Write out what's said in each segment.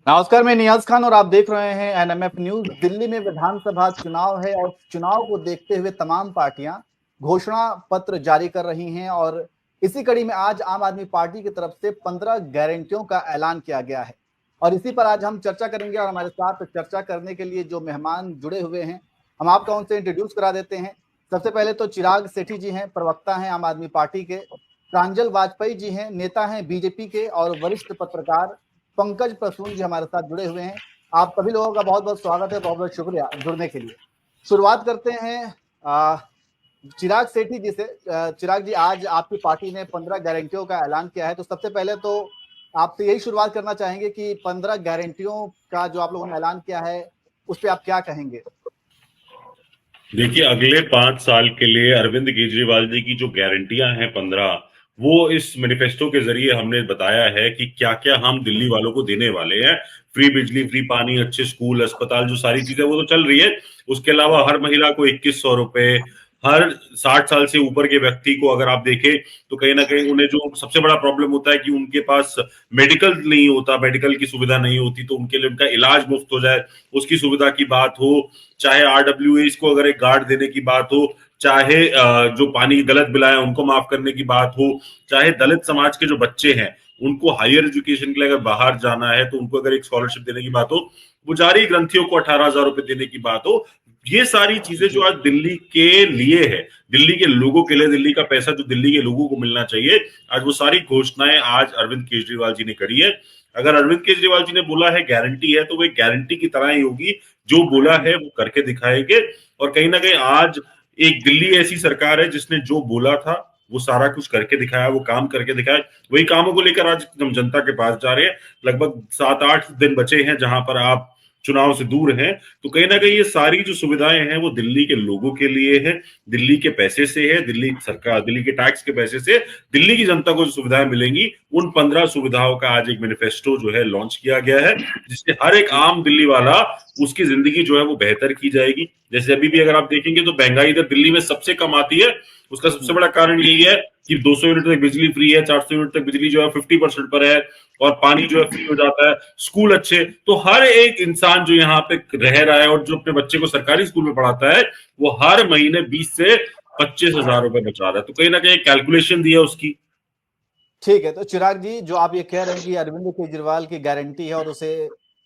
नमस्कार, मैं नियाज खान और आप देख रहे हैं एनएमएफ न्यूज। दिल्ली में विधानसभा चुनाव है और चुनाव को देखते हुए तमाम पार्टियां घोषणा पत्र जारी कर रही हैं और इसी कड़ी में आज आम आदमी पार्टी की तरफ से 15 गारंटियों का ऐलान किया गया है और इसी पर आज हम चर्चा करेंगे। और हमारे साथ चर्चा करने के लिए जो मेहमान जुड़े हुए हैं, हम आपका उनसे इंट्रोड्यूस करा देते हैं। सबसे पहले तो चिराग सेठी जी हैं, प्रवक्ता हैं आम आदमी पार्टी के। प्रांजल वाजपेयी जी हैं, नेता हैं बीजेपी के और वरिष्ठ पत्रकार। पंकज प्रसून जी हमारे साथ जुड़े हुए हैं। आप सभी लोगों का बहुत बहुत स्वागत है, बहुत बहुत शुक्रिया जुड़ने के लिए। शुरुआत करते हैं चिराग सेठी जी से। चिराग जी, आज आपकी पार्टी ने 15 गारंटियों का ऐलान किया है, तो सबसे पहले तो आपसे यही शुरुआत करना चाहेंगे कि 15 गारंटियों का जो आप लोगों ने ऐलान किया है उस पर आप क्या कहेंगे? देखिए, अगले 5 साल के लिए अरविंद केजरीवाल जी की जो गारंटियां हैं 15, वो इस मैनिफेस्टो के जरिए हमने बताया है कि क्या क्या हम दिल्ली वालों को देने वाले हैं। फ्री बिजली, फ्री पानी, अच्छे स्कूल, अस्पताल, जो सारी चीजें वो तो चल रही है। उसके अलावा हर महिला को 2100 रुपए, हर 60 साल से ऊपर के व्यक्ति को अगर आप देखें तो कहीं ना कहीं उन्हें जो सबसे बड़ा प्रॉब्लम होता है कि उनके पास मेडिकल नहीं होता, मेडिकल की सुविधा नहीं होती, तो उनके लिए उनका इलाज मुफ्त हो जाए, उसकी सुविधा की बात हो। चाहे आरडब्ल्यूएस को अगर एक गार्ड देने की बात हो, चाहे जो पानी गलत बिल आए उनको माफ करने की बात हो, चाहे दलित समाज के जो बच्चे हैं उनको हायर एजुकेशन के लिए अगर बाहर जाना है तो उनको अगर एक स्कॉलरशिप देने की बात हो, पुजारी ग्रंथियों को 18,000 रुपए देने की बात हो। ये सारी चीजें जो आज दिल्ली के लिए है, दिल्ली के लोगों के लिए, दिल्ली का पैसा जो दिल्ली के लोगों को मिलना चाहिए, आज वो सारी घोषणाएं आज अरविंद केजरीवाल जी ने करी है। अगर अरविंद केजरीवाल जी ने बोला है गारंटी है, तो वो एक गारंटी की तरह ही होगी। जो बोला है वो करके दिखाएंगे। और कहीं ना कहीं आज एक दिल्ली ऐसी सरकार है जिसने जो बोला था वो सारा कुछ करके दिखाया, वो काम करके दिखाया। वही कामों को लेकर आज हम जनता के पास जा रहे हैं। लगभग 7-8 दिन बचे हैं जहां पर आप चुनाव से दूर हैं, तो कहीं ना कहीं ये सारी जो सुविधाएं हैं वो दिल्ली के लोगों के लिए है, दिल्ली के पैसे से है, दिल्ली सरकार, दिल्ली के टैक्स के पैसे से दिल्ली की जनता को जो सुविधाएं मिलेंगी, उन 15 सुविधाओं का आज एक मैनिफेस्टो जो है लॉन्च किया गया है, जिससे हर एक आम दिल्ली वाला, उसकी जिंदगी जो है वो बेहतर की जाएगी। जैसे अभी भी अगर आप देखेंगे तो महंगाई इधर दिल्ली में सबसे कम आती है। उसका सबसे बड़ा कारण यही है कि 200 यूनिट तक बिजली फ्री है, 400 यूनिट तक बिजली जो है 50% पर है, और पानी जो है फ्री हो जाता है, स्कूल अच्छे। तो हर एक इंसान जो यहाँ पे रह रहा है और जो अपने बच्चे को सरकारी स्कूल में पढ़ाता है, वो हर महीने 20 से 25 हजार रुपए बचा रहा है। तो कहीं ना कहीं कैलकुलेशन दी है उसकी। ठीक है, तो चिराग जी, जो आप ये कह रहे हैं कि अरविंद केजरीवाल की गारंटी है और उसे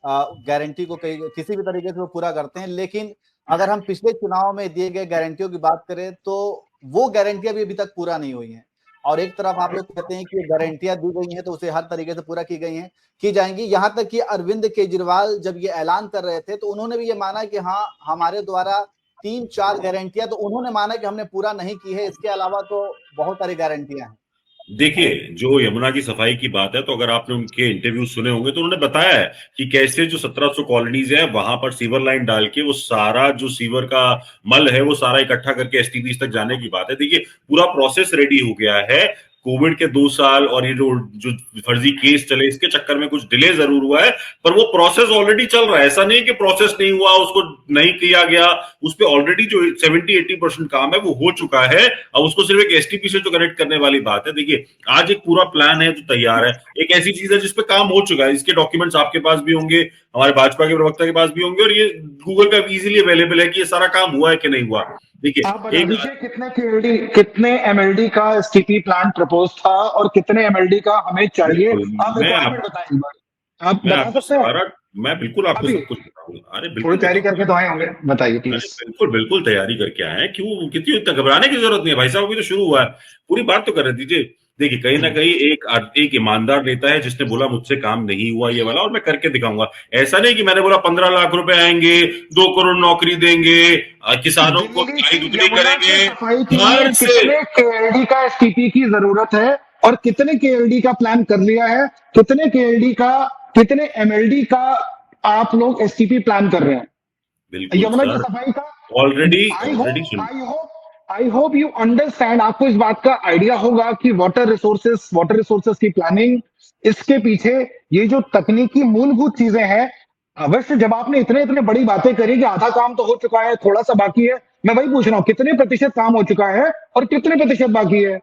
गारंटी को किसी भी तरीके से वो पूरा करते हैं, लेकिन अगर हम पिछले चुनाव में दिए गए गारंटियों की बात करें तो वो गारंटियां भी अभी तक पूरा नहीं हुई हैं। और एक तरफ आप लोग कहते हैं कि गारंटियां दी गई हैं तो उसे हर तरीके से पूरा की गई हैं, की जाएंगी। यहाँ तक कि अरविंद केजरीवाल जब ये ऐलान कर रहे थे तो उन्होंने भी ये माना कि हाँ, हमारे द्वारा 3-4 गारंटियां तो उन्होंने माना कि हमने पूरा नहीं की है, इसके अलावा तो बहुत सारी गारंटियां हैं। देखिए, जो यमुना की सफाई की बात है, तो अगर आपने उनके इंटरव्यू सुने होंगे तो उन्होंने बताया है कि कैसे जो 1700 कॉलोनीज है वहां पर सीवर लाइन डाल के वो सारा जो सीवर का मल है वो सारा इकट्ठा करके एसटीपीज तक जाने की बात है। देखिए, पूरा प्रोसेस रेडी हो गया है। कोविड के 2 साल और ये जो जो फर्जी केस चले, इसके चक्कर में कुछ डिले जरूर हुआ है, पर वो प्रोसेस ऑलरेडी चल रहा है। ऐसा नहीं कि प्रोसेस नहीं हुआ, उसको नहीं किया गया। उस पर ऑलरेडी जो 70-80% काम है वो हो चुका है। अब उसको सिर्फ एक एसटीपी से जो कनेक्ट करने वाली बात है। देखिए, आज एक पूरा प्लान है जो तैयार है, एक ऐसी चीज है जिसपे काम हो चुका है। इसके डॉक्यूमेंट्स आपके पास भी होंगे, हमारे भाजपा के प्रवक्ता के पास भी होंगे, और ये गूगल पे इजीली अवेलेबल है कि ये सारा काम हुआ है कि नहीं हुआ। देखिए, आप बता एक दीजिए कितने केएलडी कितने एमएलडी का एसटीपी प्लान प्रपोज था और कितने एमएलडी का हमें चाहिए। बिल्कुल, आप रिक्वायरमेंट बताएं एक बार। आप मैं बता आपको सकते हैं सारा मैं बिल्कुल आपको अभी? सब कुछ बताऊंगा। अरे थोड़ी बिल्कुल तैयारी बताऊंगा। करके तो आए होंगे, बताइए अरे प्लीज। बिल्कुल बिल्कुल तैयारी करके आए हैं। क्यों, कितनी इतना घबराने की जरूरत नहीं है भाई साहब, अभी तो शुरू हुआ है। पूरी बात तो कर दीजिए। देखिए, कहीं ना कहीं एक ईमानदार नेता है जिसने बोला मुझसे काम नहीं हुआ ये वाला, और मैं करके दिखाऊंगा। ऐसा नहीं कि मैंने बोला 15 लाख रुपए आएंगे, 2 करोड़ नौकरी देंगे, किसानों को दिल्ली आय की दुगनी यमुना की करेंगे, सफाई के लिए घर से। कितने केएलडी का एसटीपी की जरूरत है और कितने केएलडी का प्लान कर लिया है, कितने केएलडी का, कितने एमएलडी का आप लोग एसटीपी प्लान कर रहे हैं बिल्कुल यमुना की सर, सफाई का? Already I already hope soon. I hope I hope you understand. आपको इस बात का आइडिया होगा कि वाटर रिसोर्सेस की प्लानिंग, इसके पीछे ये जो तकनीकी मूलभूत चीजें हैं। अवश्य जब आपने इतने इतने बड़ी बातें करी कि आधा काम तो हो चुका है, थोड़ा सा बाकी है, मैं वही पूछ रहा हूँ कितने प्रतिशत काम हो चुका है और कितने प्रतिशत बाकी है?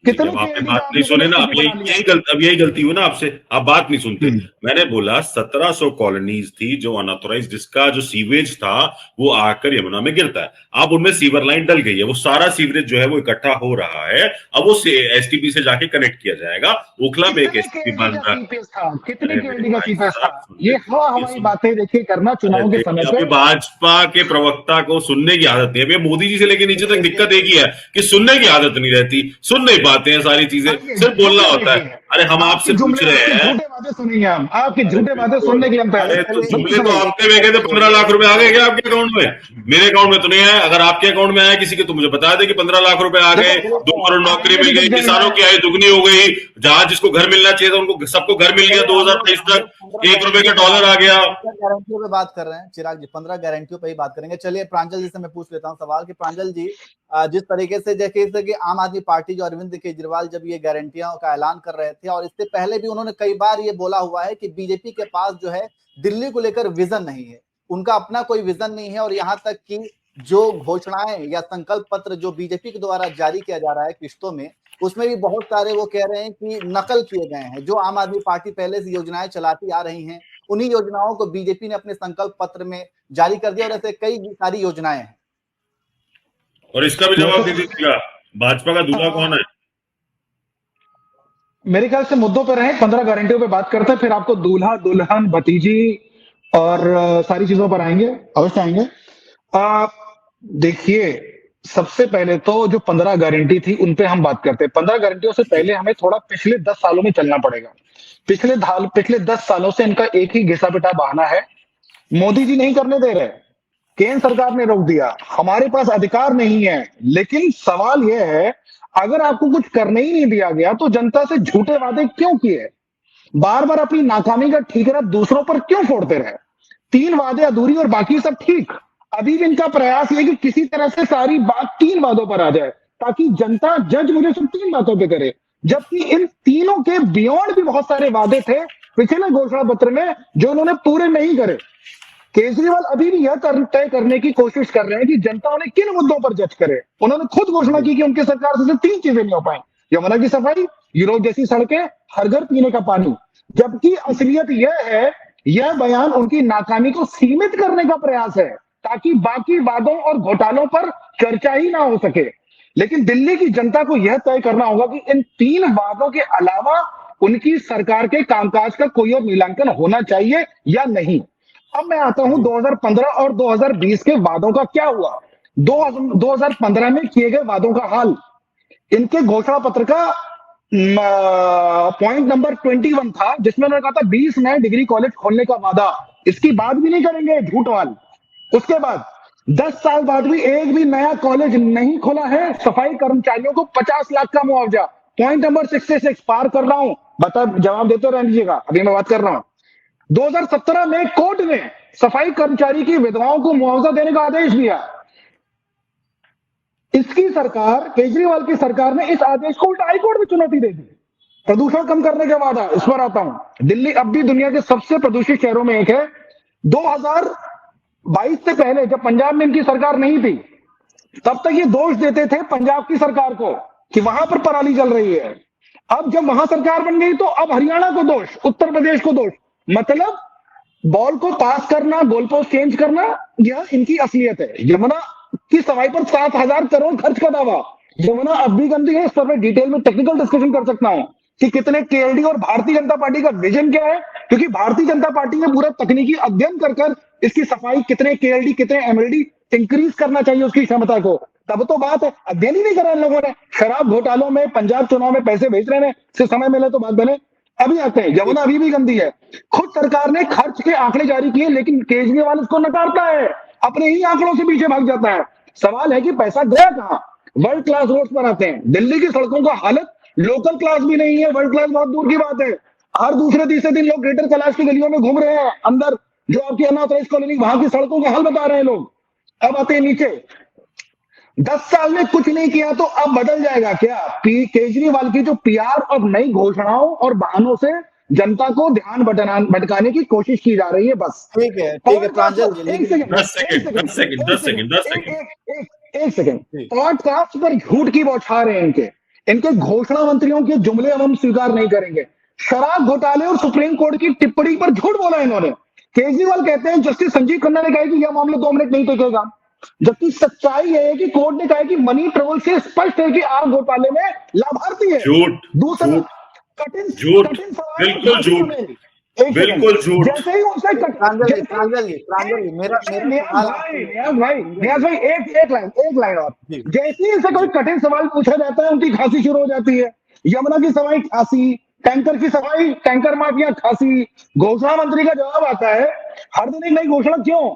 कितने जब आपने केएलडी बात का नहीं आपने सुनी ना, कनेक्टिविटी बना लिया? अब यही गलती हुई ना आपसे, आप बात नहीं सुनते। हम्म। मैंने बोला 1700 कॉलोनीज थी जो अनऑथोराइज, जिसका जो सीवेज था वो आकर यमुना में गिरता है। अब उनमें सीवर लाइन डल गई है, वो सारा सीवरेज जो है वो इकट्ठा हो रहा है, अब वो एसटीपी से जाके कनेक्ट किया जाएगा। ओखला में एक कितने एसटीपी केएलडी बन का रहा है। सीपीएस था? कितने अरे मेरे केएलडी का भाई सीपीएस था? साहब, सुन ये लेते हवा ये हवाई सुन। बातें देखिए करना अरे चुनाव के देखिए, समय अभी पे। भाजपा के प्रवक्ता को सुनने की आदत नहीं है। अभी मोदी जी से लेके नीचे तक दिक्कत एक ही है कि सुनने की आदत नहीं रहती, सुन नहीं पाते हैं सारी चीजें, आइए, सिर्फ बोलना जुमले होता है। देखिए, अरे हम आपके आपसे पूछ जुमले, रहे आपके हैं। झूठे बातें सुनेंगे हम, आपके अरे झूठे बातें बिल्कुल। सुनने के लिए हम तैयार अरे हैं। तो चलिए जुमले तो सुनिए, आपने भेजे थे, 15 लाख रुपए आ गए क्या आपके अकाउंट में? मेरे अकाउंट में तो नहीं आया। अगर आपके अकाउंट में आया किसी के तो मुझे बता दे कि 15 लाख रुपए आ गए, देखो 2 करोड़ नौकरी आएंगे मिल भी गई, दिख जाएगा। किसानों की आय दुगनी हो गई, जहां जिसको घर मिलना चाहिए था उनको सबको घर मिल गया, चलिए 2023 हम तक लोग 15 1 रुपए का गारंटियों पे डॉलर आ गया। 15 गारंटियों पे बात कर रहे हैं चिराग जी, 15 गारंटियों पे ही बात करेंगे। चलिए प्रांजल जी से मैं पूछ लेता हूं सवाल कि प्रांजल जी, जिस तरीके से जैसे कि आम आदमी पार्टी जो अरविंद केजरीवाल जब ये गारंटियों का ऐलान कर रहे थे और इससे पहले भी उन्होंने कई बार ये बोला हुआ है कि बीजेपी के पास जो है दिल्ली को लेकर विजन नहीं है, उनका अपना कोई विजन नहीं है, और यहाँ तक कि जो घोषणाएं या संकल्प पत्र जो बीजेपी के द्वारा जारी किया जा रहा है किश्तों में, उसमें भी बहुत सारे वो कह रहे हैं कि नकल किए गए हैं। जो आम आदमी पार्टी पहले से योजनाएं चलाती आ रही हैं, उन्हीं योजनाओं को बीजेपी ने अपने संकल्प पत्र में जारी कर दिया, और ऐसे कई सारी योजनाएं हैं। और इसका भी जवाब दे दीजिएगा, भाजपा का दूल्हा कौन है? मेरे ख्याल से मुद्दों पर रहे, 15 गारंटियों पे बात करते हैं, फिर आपको दूल्हा दुल्हन भतीजी और सारी चीजों पर आएंगे, अवश्य आएंगे। देखिए, सबसे पहले तो जो 15 गारंटी थी उन पे हम बात करते हैं। 15 गारंटियों से पहले हमें थोड़ा पिछले 10 सालों में चलना पड़ेगा। पिछले 10 सालों से इनका एक ही घिसा पिटा बहाना है, मोदी जी नहीं करने दे रहे, केंद्र सरकार ने रोक दिया, हमारे पास अधिकार नहीं है। लेकिन सवाल यह है, अगर आपको कुछ करने ही नहीं दिया गया तो जनता से झूठे वादे क्यों किए? बार बार अपनी नाकामी का ठीकरा दूसरों पर क्यों फोड़ते रहे? 3 वादे अधूरी और बाकी सब ठीक। अभी भी इनका प्रयास ये कि किसी तरह से सारी बात 3 वादों पर आ जाए, ताकि जनता जज मुझे सिर्फ 3 बातों पे करे, जबकि इन तीनों के बियॉन्ड भी बहुत सारे वादे थे पिछले घोषणा पत्र में जो उन्होंने पूरे नहीं करे। केजरीवाल अभी भी यह तय करने की कोशिश कर रहे हैं कि जनता उन्हें किन मुद्दों पर जज करे। उन्होंने खुद घोषणा की कि उनकी सरकार से 3 चीजें नहीं हो पाई, यमुना की सफाई, यूरोप जैसी सड़कें, हर घर पीने का पानी। जबकि असलियत यह है, यह बयान उनकी नाकामी को सीमित करने का प्रयास है, ताकि बाकी वादों और घोटालों पर चर्चा ही ना हो सके। लेकिन दिल्ली की जनता को यह तय करना होगा कि इन 3 वादों के अलावा उनकी सरकार के कामकाज का कोई और मूल्यांकन होना चाहिए या नहीं। अब मैं आता हूं 2015 और 2020 के वादों का क्या हुआ। 2015 में किए गए वादों का हाल, इनके घोषणा पत्र का पॉइंट नंबर 21 था, जिसमें उन्होंने कहा था 20 नए डिग्री कॉलेज खोलने का वादा। इसकी बात भी नहीं करेंगे, झूठ वाल। उसके बाद 10 साल बाद भी एक भी नया कॉलेज नहीं खोला है। सफाई कर्मचारियों को 50 लाख का मुआवजा। पॉइंट नंबर 66 पार कर रहा हूं, बता जवाब देते रह लीजिएगा, अभी मैं बात कर रहा हूं। 2017 में कोर्ट ने सफाई कर्मचारी की विधवाओं को मुआवजा देने का आदेश दिया। इसकी सरकार, केजरीवाल की सरकार ने इस आदेश को उल्टा हाईकोर्ट में चुनौती दे दी। प्रदूषण कम करने का वादा, इस पर आता हूं। दिल्ली अब भी दुनिया के सबसे प्रदूषित शहरों में एक है। 2022 से पहले जब पंजाब में इनकी सरकार नहीं थी, तब तक ये दोष देते थे पंजाब की सरकार को कि वहां पर पराली जल रही है। अब जब वहां सरकार बन गई तो अब हरियाणा को दोष, उत्तर प्रदेश को दोष। मतलब बॉल को पास करना, गोल पोस्ट चेंज करना, यह इनकी असलियत है। यमुना की सफाई पर 7,000 करोड़ खर्च का दावा। यमुना अब भी गंदी है, इस पर मैं डिटेल में टेक्निकल डिस्कशन कर सकता हूं कि कितने केएलडी और भारतीय जनता पार्टी का विजन क्या है, क्योंकि भारतीय जनता पार्टी ने पूरा तकनीकी अध्ययन कर इसकी सफाई कितने केएलडी कितने एमएलडी इंक्रीज करना चाहिए उसकी क्षमता को। तब तो बात है, अध्ययन ही नहीं करा इन लोगों ने। शराब घोटालों में, पंजाब चुनाव में पैसे भेज रहे हैं, सिर्फ समय मिले तो बात बने। अभी आते हैं, यमुना अभी भी गंदी है। खुद सरकार ने खर्च के आंकड़े जारी किए, लेकिन केजरीवाल इसको नकारता है, अपने ही आंकड़ों से पीछे भाग जाता है। सवाल है कि पैसा गया कहां? वर्ल्ड क्लास रोड पर आते हैं। दिल्ली की सड़कों का हालत लोकल क्लास भी नहीं है, वर्ल्ड क्लास बहुत दूर की बात है। हर दूसरे तीसरे दिन लोग ग्रेटर कैलाश की गलियों में घूम रहे हैं, अंदर जो आपकी अनऑथराइज्ड कॉलोनी, वहां की सड़कों का हाल बता रहे हैं लोग। अब आते हैं नीचे, 10 साल में कुछ नहीं किया तो अब बदल जाएगा क्या? केजरीवाल की जो पीआर और नई घोषणाओं और बहानों से जनता को ध्यान भटकाने की कोशिश की जा रही है, बस। ठीक है प्रांजल जी, एक सेकंड, पॉडकास्ट पर झूठ की बौछार है इनके। इनके घोषणा मंत्रियों के जुमले हम स्वीकार नहीं करेंगे। शराब घोटाले और सुप्रीम कोर्ट की टिप्पणी पर झूठ बोला इन्होंने। केजरीवाल कहते हैं जस्टिस संजीव खन्ना ने कहा कि यह मामला 2 मिनट नहीं टिकेगा, जबकि सच्चाई है कि कोर्ट ने कहा कि मनी ट्रेवल से स्पष्ट है कि आग घोटाले में लाभार्थी है। झूठ, दूसरा झूठ, कठिन झूठ, कठिन सवाल बिल्कुल झूठ, एक सेकंड, बिल्कुल झूठ। जैसे ही उनसे प्रांजल जी, मेरा सवाल नियाज भाई एक लाइन और, जी जैसे ही इनसे कोई कठिन सवाल पूछा जाता है उनकी खांसी शुरू हो जाती है। यमुना की सफाई खांसी, टैंकर की सफाई, टैंकर माफिया खांसी, घोषणा मंत्री का जवाब आता है हर दिन एक नई घोषणा क्यों?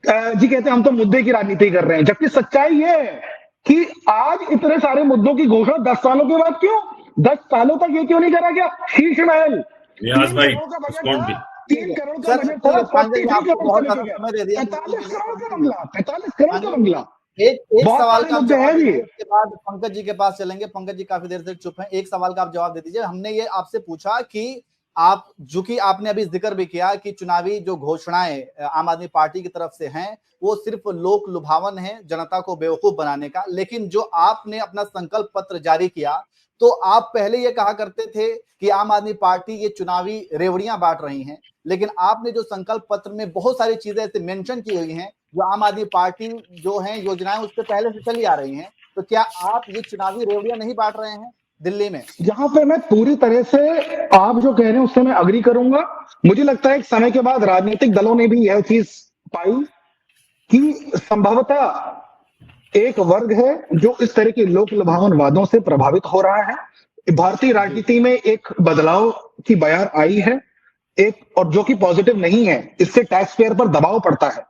जी कहते हैं हम तो मुद्दे की राजनीति कर रहे हैं, जबकि सच्चाई ये है कि आज इतने सारे मुद्दों की घोषणा 10 सालों के बाद क्यों? 10 सालों तक ये क्यों नहीं करा गया? शीर्ष महल नियाज भाई 3 करोड़ का बजट रिस्पॉन्ड था, भी 3 करोड़ का बजट था, प्रांजल जी, 43 आपको करोड़ बहुत चले ज्यादा गए, समय दे दिया। 45 करोड़ का बंगला, 45 करोड़ का बंगला। एक बहुत सवाल सारे का आप मुद्दे जवाब हैं दीजिए, भी। उसके बाद पंकज जी के पास चलेंगे। पंकज जी काफी देर से चुप हैं, एक सवाल का आप जवाब दे दीजिए। हमने ये आपसे पूछा कि आप, जो कि आपने अभी जिक्र भी किया कि चुनावी जो घोषणाएं आम आदमी पार्टी की तरफ से हैं वो सिर्फ लोक लुभावन है, जनता को बेवकूफ बनाने का, लेकिन जो आपने अपना संकल्प पत्र जारी किया तो आप पहले ये कहा करते थे कि आम आदमी पार्टी ये चुनावी रेवड़ियां बांट रही है, लेकिन आपने जो संकल्प पत्र में बहुत सारी चीजें ऐसे मेंशन की हुई हैं जो आम आदमी पार्टी जो है योजनाएं उससे पहले से चली आ रही हैं, तो क्या आप ये चुनावी रेवड़ियां नहीं बांट रहे हैं दिल्ली में? यहाँ पे मैं पूरी तरह से आप जो कह रहे हैं उससे मैं अग्री करूंगा। मुझे लगता है एक समय के बाद राजनीतिक दलों ने भी यह चीज पाई कि संभवतः एक वर्ग है जो इस तरह के लोक लुभावन वादों से प्रभावित हो रहा है। भारतीय राजनीति में एक बदलाव की बयार आई है, एक, और जो कि पॉजिटिव नहीं है। इससे टैक्स पेयर पर दबाव पड़ता है,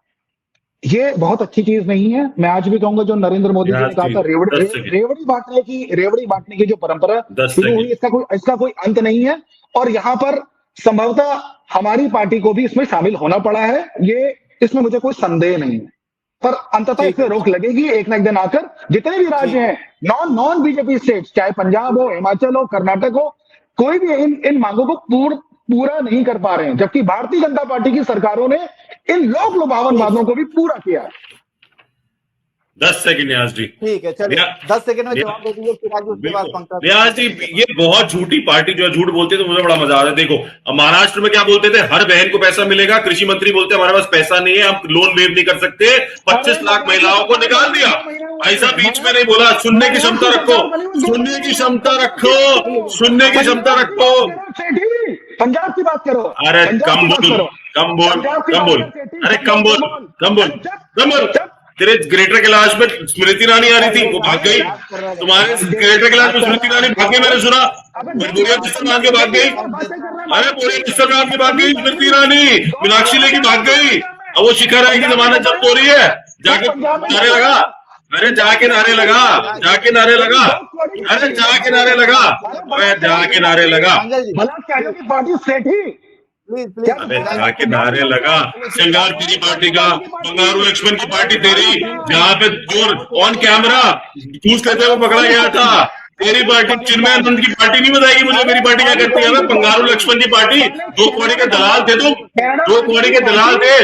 ये बहुत अच्छी चीज नहीं है। मैं आज भी कहूंगा जो नरेंद्र मोदी जी ने कहा था रेवड़ी बांटने की जो परंपरा शुरू हुई, इसका कोई अंत नहीं है। और यहाँ पर संभवतः हमारी पार्टी को भी इसमें शामिल होना पड़ा है, ये इसमें मुझे कोई संदेह नहीं है। पर अंततः इसमें रोक लगेगी एक ना एक दिन आकर। जितने भी राज्य हैं, नॉन बीजेपी स्टेट्स, चाहे पंजाब हो, हिमाचल हो, कर्नाटक हो, कोई भी इन मांगों को पूरा नहीं कर पा रहे हैं, जबकि भारतीय जनता पार्टी की सरकारों ने इन लोक लुभावन वादों को भी पूरा किया। 10 सेकंड न्याज जी, ठीक है, चलिए 10 सेकंड में जवाब दे दीजिए, फिर आगे उसके बाद पंकज। न्याज जी, ये बहुत झूठी पार्टी जो है झूठ बोलती है तो मुझे बड़ा मजा आता है। देखो महाराष्ट्र में क्या बोलते थे, हर बहन को पैसा मिलेगा, कृषि मंत्री बोलते हमारे पास पैसा नहीं है, हम लोन वेव नहीं कर सकते, 25 लाख महिलाओं को निकाल दिया। ऐसा बीच में नहीं बोला, सुनने की क्षमता रखो, सुनने की क्षमता रखो, सुनने की क्षमता रखो। पंजाब की बात करो। अरे कम बोल, कम बोल, कम बोल, अरे कम बोल, कम बोल, कम बोल। तेरे ग्रेटर कैलाश में स्मृति ईरानी आ रही थी, वो भाग गई। तुम्हारे ग्रेटर कैलाश में स्मृति ईरानी भाग गई, मैंने सुना। बोरिया बिस्तर मान के भाग गई, अरे बोरिया बिस्तर मान के भाग गई स्मृति ईरानी, मीनाक्षी लेके भाग गई। अब वो शिखर राय की जमानत जब्त हो रही है, जाके नारे लगा, अरे जाके नारे लगा, जाके नारे लगा, अरे जाके नारे लगा, अरे जाके नारे लगा, पार्टी सेठ ही प्लीज जाके नारे लगा। श्रृंगार तेरी पार्टी का, बंगारू लक्ष्मण की पार्टी तेरी, जहाँ पे जोर ऑन कैमरा चूज करते हुए पकड़ा गया था। तेरी पार्टी चिन्मयानंद की पार्टी नहीं बताएगी मुझे मेरी पार्टी क्या करती है। बंगारू लक्ष्मण की पार्टी, 2 कौड़ी के दलाल थे तुम, 2 कौड़ी के दलाल थे,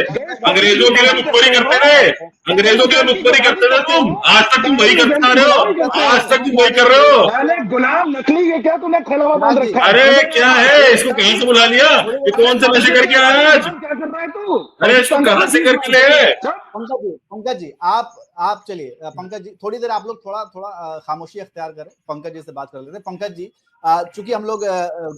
अंग्रेजों के लिए मुखबरी करते थे, अंग्रेजों के लिए मुखबरी करते थे तुम। आज तक तुम वही करते आ रहे हो, आज तक तुम वही कर रहे हो। गुलाम नकली है क्या तुमने खोला बांध रखा? अरे क्या है, इसको कहीं से बुला लिया, ये कौन से नशे करके आया आज? क्या कर रहा है तू? अरे इसको कहां से करके ले? पंकज जी आप चलिए, पंकज जी थोड़ी देर आप लोग थोड़ा खामोशी अख्तियार करें, पंकज जी से बात कर लेते हैं। पंकज जी, चूंकि हम लोग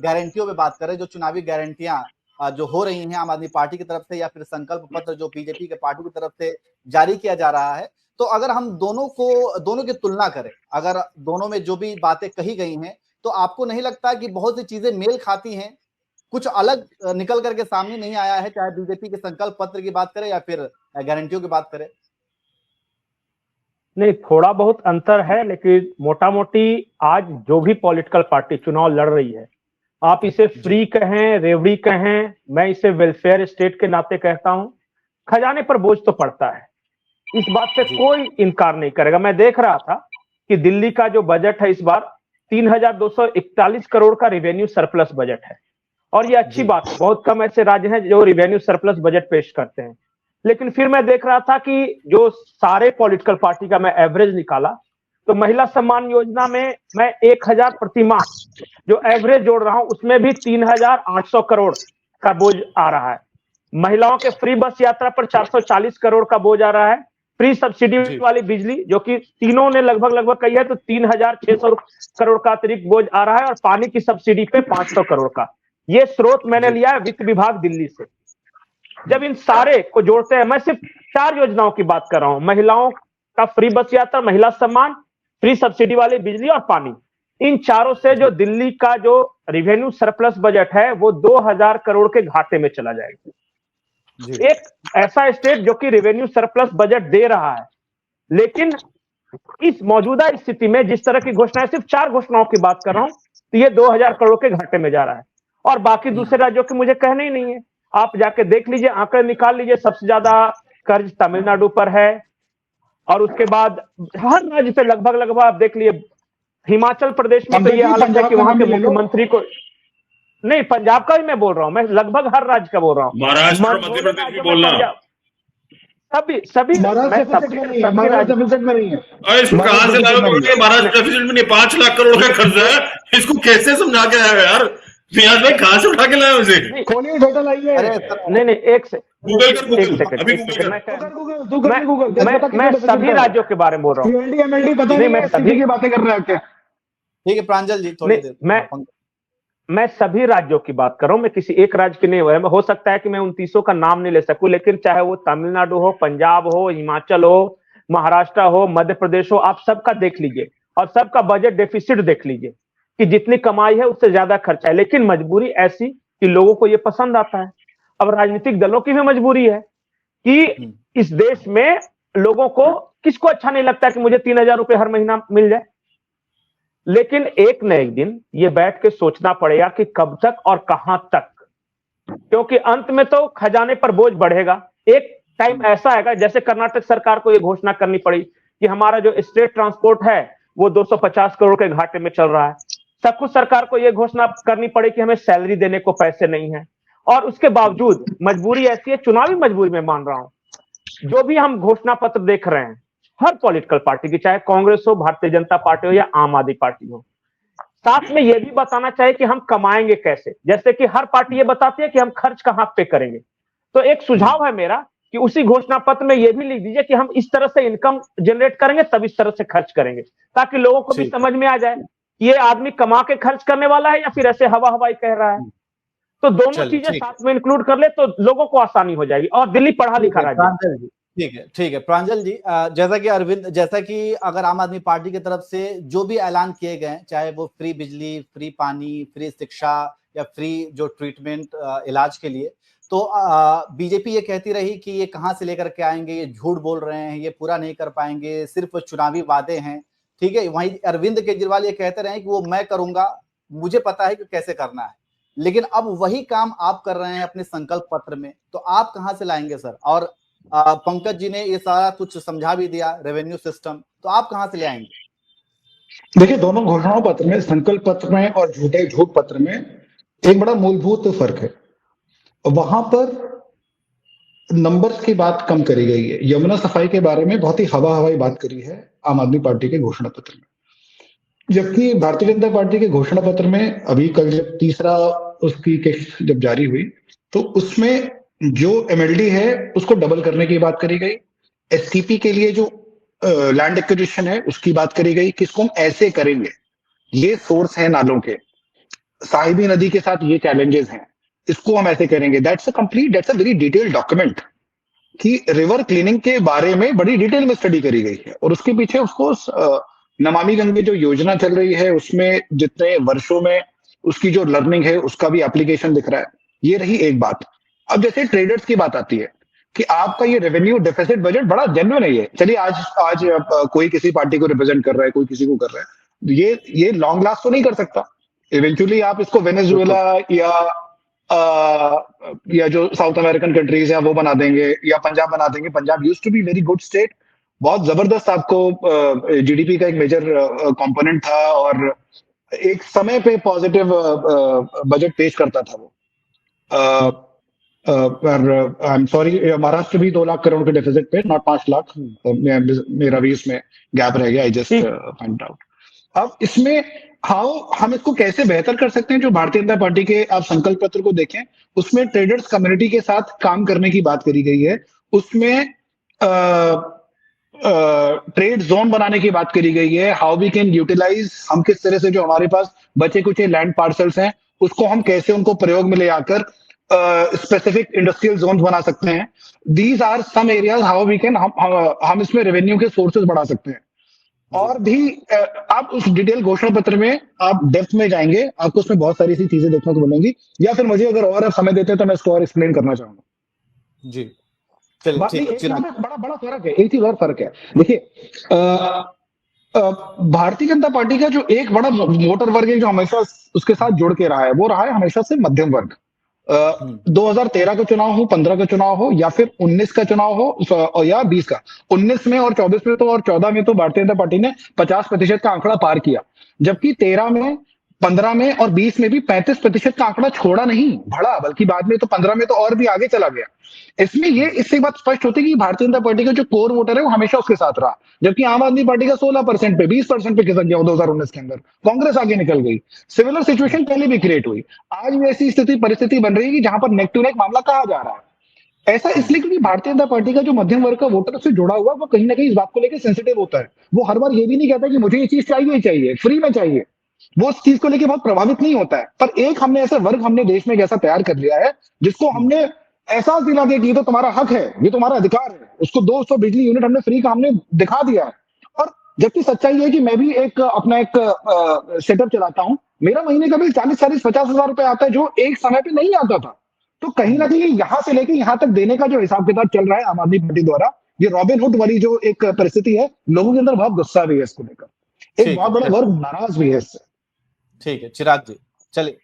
गारंटियों पे बात कर रहे हैं, जो चुनावी गारंटियां जो हो रही हैं आम आदमी पार्टी की तरफ से या फिर संकल्प पत्र जो बीजेपी के पार्टी की तरफ से जारी किया जा रहा है, तो अगर हम दोनों की तुलना करें, अगर दोनों में जो भी बातें कही गई हैं, तो आपको नहीं लगता कि बहुत सी चीजें मेल खाती हैं, कुछ अलग निकल करके सामने नहीं आया है, चाहे बीजेपी के संकल्प पत्र की बात करें या फिर गारंटियों की बात करें? नहीं, थोड़ा बहुत अंतर है, लेकिन मोटा मोटी आज जो भी पॉलिटिकल पार्टी चुनाव लड़ रही है, आप इसे फ्री कहें, रेवड़ी कहें, मैं इसे वेलफेयर स्टेट के नाते कहता हूं, खजाने पर बोझ तो पड़ता है, इस बात से कोई इनकार नहीं करेगा। मैं देख रहा था कि दिल्ली का जो बजट है इस बार 3241 करोड़ का रेवेन्यू सरप्लस बजट है, और ये अच्छी बात है। बहुत कम ऐसे राज्य हैं जो रेवेन्यू सरप्लस बजट पेश करते हैं। लेकिन फिर मैं देख रहा था कि जो सारे पॉलिटिकल पार्टी का मैं एवरेज निकाला, तो महिला सम्मान योजना में मैं 1000 प्रति माह जो एवरेज जोड़ रहा हूं, उसमें भी 3800 करोड़ का बोझ आ रहा है। महिलाओं के फ्री बस यात्रा पर 440 करोड़ का बोझ आ रहा है। फ्री सब्सिडी वाली बिजली जो कि तीनों ने लगभग कही है, तो 3600 करोड़ का अतिरिक्त बोझ आ रहा है, और पानी की सब्सिडी पे 500 करोड़ का। ये स्रोत मैंने लिया है वित्त विभाग दिल्ली से। जब इन सारे को जोड़ते हैं, मैं सिर्फ 4 योजनाओं की बात कर रहा हूं, महिलाओं का फ्री बस यात्रा, महिला सम्मान, फ्री सब्सिडी वाली बिजली और पानी। इन चारों से जो दिल्ली का जो रेवेन्यू सरप्लस बजट है वो 2000 करोड़ के घाटे में चला जाएगा। एक ऐसा स्टेट जो कि रेवेन्यू सरप्लस बजट दे रहा है, लेकिन इस मौजूदा स्थिति में जिस तरह की घोषणाएं, सिर्फ 4 घोषणाओं की बात कर रहा हूं, तो ये 2000 करोड़ के घाटे में जा रहा है। और बाकी दूसरे राज्यों के मुझे कहने ही नहीं है, आप जाके देख लीजिए, आंकड़े निकाल लीजिए। सबसे ज्यादा कर्ज तमिलनाडु पर है, और उसके बाद हर राज्य से लगभग आप देख लिए। हिमाचल प्रदेश में तो ये हालत है कि वहां के मुख्यमंत्री को, नहीं पंजाब का भी मैं बोल रहा हूं, मैं लगभग हर राज्य का बोल रहा हूं, महाराष्ट्र और मध्य प्रदेश भी बोलना, सभी महाराष्ट्र डेफिसिट में नहीं है। कहां से लाए? महाराष्ट्र डेफिसिट में नहीं, 5 लाख करोड़ का खर्च है। इसको कैसे समझा के आए यार? नियाज भाई कहां से उठा के लाए उसे? खोलिए डेटा लाइए। नहीं एक से गूगल कर, मैं सभी राज्यों के बारे में बोल रहा हूँ। एमएलडी पता नहीं, मैं सभी की बातें कर रहे हैं क्या? ठीक है प्रांजल जी, थोड़ी देर मैं सभी राज्यों की बात कर रहा हूं, मैं किसी एक राज्य की नहीं हो सकता है कि मैं 29 का नाम नहीं ले सकूं, लेकिन चाहे वो तमिलनाडु हो, पंजाब हो, हिमाचल हो, महाराष्ट्र हो, मध्य प्रदेश हो, आप सबका देख लीजिए और सबका बजट डेफिसिट देख लीजिए कि जितनी कमाई है उससे ज्यादा खर्चा है। लेकिन मजबूरी ऐसी कि लोगों को ये पसंद आता है। अब राजनीतिक दलों की भी मजबूरी है कि इस देश में लोगों को, किसको अच्छा नहीं लगता कि मुझे 3000 रुपए हर महीना मिल जाए। लेकिन एक न एक दिन ये बैठ के सोचना पड़ेगा कि कब तक और कहां तक, क्योंकि अंत में तो खजाने पर बोझ बढ़ेगा। एक टाइम ऐसा आएगा, जैसे कर्नाटक सरकार को यह घोषणा करनी पड़ी कि हमारा जो स्टेट ट्रांसपोर्ट है वो 250 करोड़ के घाटे में चल रहा है। सब कुछ सरकार को यह घोषणा करनी पड़ी कि हमें सैलरी देने को पैसे नहीं है, और उसके बावजूद मजबूरी ऐसी है, चुनावी मजबूरी में मान रहा हूं, जो भी हम घोषणा पत्र देख रहे हैं हर पॉलिटिकल पार्टी की, चाहे कांग्रेस हो, भारतीय जनता पार्टी हो या आम आदमी पार्टी हो, साथ में यह भी बताना चाहिए कि हम कमाएंगे कैसे। जैसे कि हर पार्टी ये बताती है कि हम खर्च कहां पे करेंगे, तो एक सुझाव है मेरा कि उसी घोषणा पत्र में यह भी लिख दीजिए कि हम इस तरह से इनकम जनरेट करेंगे, तब इस तरह से खर्च करेंगे, ताकि लोगों को भी समझ में आ जाए कि ये आदमी कमा के खर्च करने वाला है या फिर ऐसे हवा हवाई कह रहा है। तो दोनों चीजें साथ में इंक्लूड कर ले तो लोगों को आसानी हो जाएगी। और दिल्ली पढ़ा लिखा राज्य है। ठीक है प्रांजल जी, जैसा कि अरविंद, जैसा कि अगर आम आदमी पार्टी की तरफ से जो भी ऐलान किए गए, चाहे वो फ्री बिजली, फ्री पानी, फ्री शिक्षा या फ्री जो ट्रीटमेंट इलाज के लिए, तो बीजेपी ये कहती रही कि ये कहां से लेकर के आएंगे, ये झूठ बोल रहे हैं, ये पूरा नहीं कर पाएंगे, सिर्फ चुनावी वादे हैं। ठीक है, वहीं अरविंद केजरीवाल ये कहते रहे कि वो मैं करूंगा, मुझे पता है कि कैसे करना है। लेकिन अब वही काम आप कर रहे हैं अपने संकल्प पत्र में, तो आप कहां से लाएंगे सर? और पंकज जी ने ये सारा कुछ समझा भी दिया, रेवेन्यू सिस्टम, तो आप कहां से ले आएंगे? देखिए, दोनों घोषणाओं पत्र में, संकल्प पत्र में और झूठ पत्र में एक बड़ा मूलभूत फर्क है। वहां पर नंबर्स की बात कम करी गई है, यमुना सफाई के बारे में बहुत ही हवा हवाई बात करी है आम आदमी पार्टी के घोषणा पत्र में, जबकि भारतीय जनता पार्टी के घोषणा पत्र में अभी कल जब तीसरा उसकी किस्त जब जारी हुई, तो उसमें जो एमएलडी है उसको डबल करने की बात करी गई। एसटीपी के लिए जो लैंड एक्विजिशन है उसकी बात करी गई, किसको हम ऐसे करेंगे, ये सोर्स है नालों के, साहिबी नदी के साथ ये चैलेंजेस हैं, इसको हम ऐसे करेंगे। That's a very detailed document कि रिवर क्लीनिंग के बारे में बड़ी डिटेल में स्टडी करी गई है। और उसके पीछे उसको नमामि गंगे जो योजना चल रही है उसमें जितने वर्षों में उसकी जो लर्निंग है उसका भी एप्लीकेशन दिख रहा है। ये रही एक बात। अब जैसे ट्रेडर्स की बात आती है कि आपका ये रेवेन्यू डेफिसिट बजट बड़ा जेन्युइन है। ये चलिए आज कोई किसी पार्टी को रिप्रेजेंट कर रहा है, कोई किसी को कर रहा है, ये लॉन्ग लास्ट तो नहीं कर सकता। इवेंचुअली आप इसको वेनेजुएला या जो साउथ अमेरिकन कंट्रीज हैं वो बना देंगे, या पंजाब बना देंगे। Punjab used to be very good state, बहुत जबरदस्त आपको जीडीपी का एक मेजर कंपोनेंट था और एक समय पे पॉजिटिव बजट पेश करता था वो। पर आई एम सॉरी, महाराष्ट्र भी 2 लाख करोड़ के डेफिसिट पे, नॉट 5 लाख। मेरा भी इसमें गैप रह गया, आई जस्ट फाइंड आउट। अब इसमें हम इसको कैसे बेहतर कर सकते हैं? जो भारतीय जनता पार्टी के आप संकल्प पत्र को देखें, उसमें ट्रेडर्स कम्युनिटी के साथ काम करने की बात करी गई है, उसमें ट्रेड जोन बनाने की बात करी गई है, हाउ वी कैन यूटिलाइज, हम किस तरह से जो हमारे पास बचे कुछ लैंड पार्सल्स हैं उसको हम कैसे उनको प्रयोग में ले आकर स्पेसिफिक इंडस्ट्रियल जोन बना सकते हैं। These are some areas how we can, हम इसमें रेवेन्यू के सोर्सेज बढ़ा सकते हैं। और भी आप उस डिटेल घोषणा पत्र में आप डेप्थ में जाएंगे, आपको उसमें बहुत सारी सी चीजें देखने को मिलेंगी, या फिर मुझे अगर और आप समय देते हैं तो मैं इसको और एक्सप्लेन करना चाहूंगा। जी चलिए, बड़ा बड़ा फर्क है, एक चीज और फर्क है। देखिए, भारतीय जनता पार्टी का जो एक बड़ा वोटर वर्ग है जो हमेशा उसके साथ जुड़ के रहा है, वो रहा है हमेशा से मध्यम वर्ग। 2013 का चुनाव हो, 15 का चुनाव हो, या फिर 19 का चुनाव हो, या 20 का, 19 में और 24 में तो, और 14 में तो भारतीय जनता पार्टी ने 50% का आंकड़ा पार किया, जबकि 13 में, 15 में और 20 में भी 35% का आंकड़ा छोड़ा नहीं, बढ़ा, बल्कि बाद में तो 15 में तो और भी आगे चला गया। इसमें ये इससे बात स्पष्ट होती है कि भारतीय जनता पार्टी का जो कोर वोटर है वो हमेशा उसके साथ रहा, जबकि आम आदमी पार्टी का 16% पे, 20% पे खिसक गया 2019 के अंदर, कांग्रेस आगे निकल गई। सिमिलर सिचुएशन पहले भी क्रिएट हुई, आज भी ऐसी स्थिति परिस्थिति बन रही है कि जहां पर नेक टू नेक मामला कहा जा रहा है। ऐसा इसलिए क्योंकि भारतीय जनता पार्टी का जो मध्यम वर्ग का वोटर उससे जुड़ा हुआ, वो कहीं ना कहीं इस बात को लेकर सेंसिटिव होता है। वो हर बार ये भी नहीं कहता कि मुझे ये चीज चाहिए फ्री में चाहिए, वो उस चीज को लेकर बहुत प्रभावित नहीं होता है। पर एक हमने ऐसा वर्ग हमने देश में ऐसा तैयार कर लिया है जिसको हमने एहसास दिला दिया कि ये तो तुम्हारा हक है, ये तुम्हारा अधिकार है, उसको 200 बिजली यूनिट हमने फ्री का हमने दिखा दिया है। और जबकि सच्चाई है कि मैं भी अपना एक सेटअप चलाता हूं, मेरा महीने का बिल 40-50 हजार रुपए आता है, जो एक समय पे नहीं आता था। तो कहीं ना कहीं यहां से लेकर यहां तक देने का जो हिसाब किताब चल रहा है आम आदमी पार्टी द्वारा, ये रॉबिन हुड वाली जो एक परिस्थिति है, लोगों के अंदर बहुत गुस्सा भी है इसको लेकर, एक बहुत बड़ा वर्ग नाराज भी है इससे। ठीक है चिराग जी, चलिए।